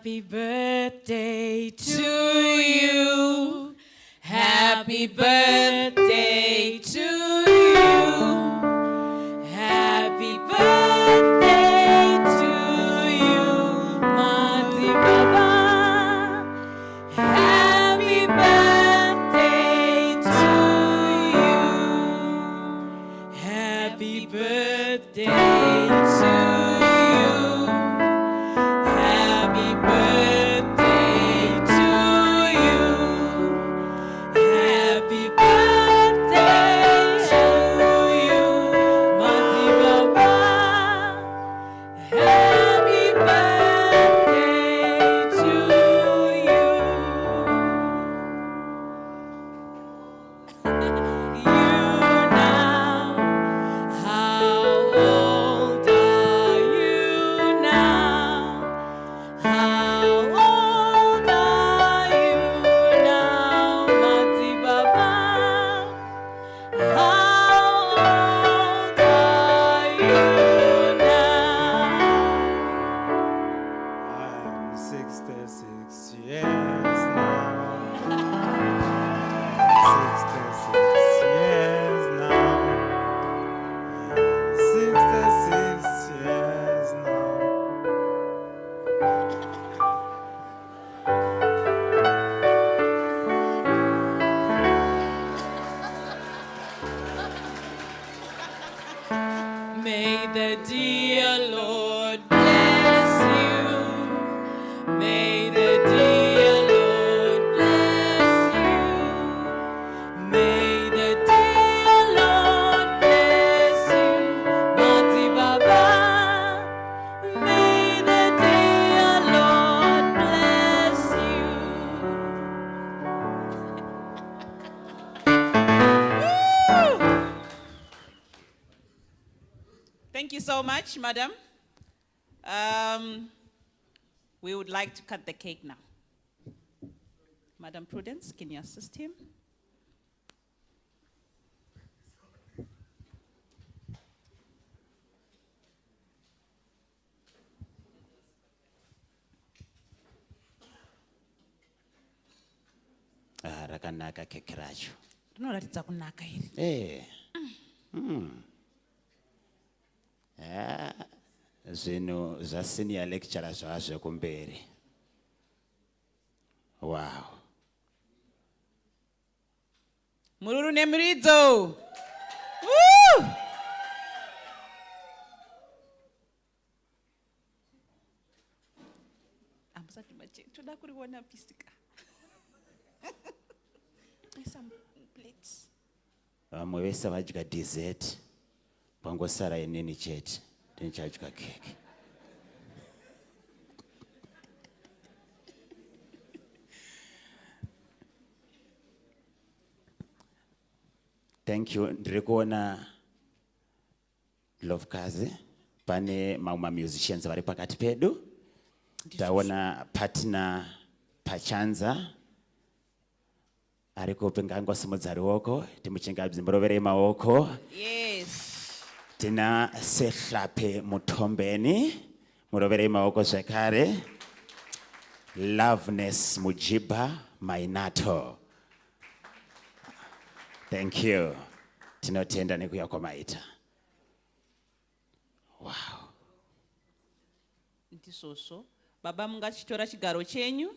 Happy birthday to you. Happy birthday to you. Happy birthday to you, MadziBaba. Happy birthday to you. Happy birthday to you. Happy birthday to you. Happy birthday to you, MadziBaba. Happy birthday to you. You now, how old are you now? How old are you now, MadziBaba? How old are you now? I'm 66 years now. 66 years now. I'm 66 years now. May the dear Lord bless you. May the dear Lord bless you. May the dear Lord bless you, MadziBaba. May the dear Lord bless you. Woo! Thank you so much, madam. We would like to cut the cake now. Madam Prudence, can you assist him? Rakanaka keke racho. Rinoratidza kunaka iri. Zvinhu zvasenior lecturer zvazvo kumberi. Wow. Mururu nemuridzo. Woo! Amusati mache, toda kuriona pisika. Some plates. Vamwe vese vadya dessert. Pangosara inini chete. Ndichadya keke. Thank you. Ndiri kuona Lovekazi pane mamwe musicians vari pakati pedu. Taona partner Pachanza ari kupi ngangosimudza ruoko timuchingamidze murovere maoko. Yes. Tina Sehlape Mutombeni murovere maoko zvekare. Loveness Mujiba Mainato. Thank you. Tinotenda nekuya kwamaita. Wow. Ndisosvo. Baba mungachitora chigaro chenyu.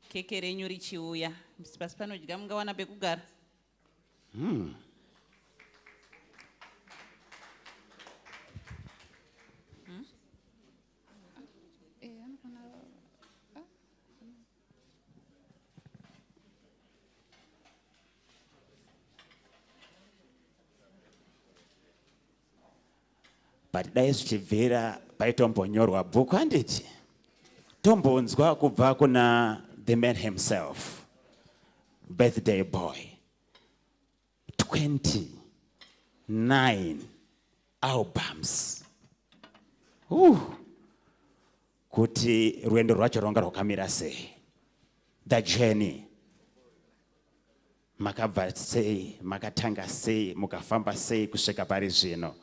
Keke renyu richiuya. Pasi panodya mungawana pekugara. But dai zvichibvira paitombonyorwa bhuku handiti. Tombonzwa kubva kuna the man himself. Birthday boy. 29 albums. Kuti rwendo rwacho rwanga rwakamira sei. The journey. Makabva sei, makatanga sei, mukafamba sei kusvika pari zvino.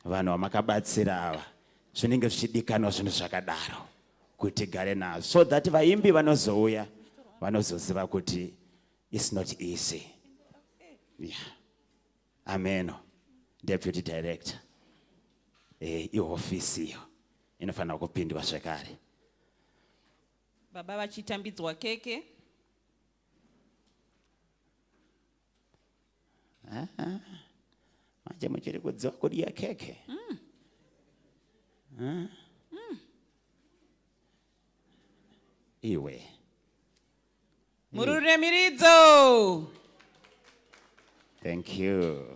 Vanhu vamakabatsira ava. Zvinenge zvichidikanwa zvinhu zvakadaro. kuti gare nazo, so that vaimbi vanozouya vanozoziva kuti it's not easy. Yeah. Amen. Deputy Director. Ihofisi iyo inofanira kupindwa zvekare. Baba vachitambidzwa keke. Manje muchiri kudziwa kudya keke. Iwe. Murure miridzo. Thank you.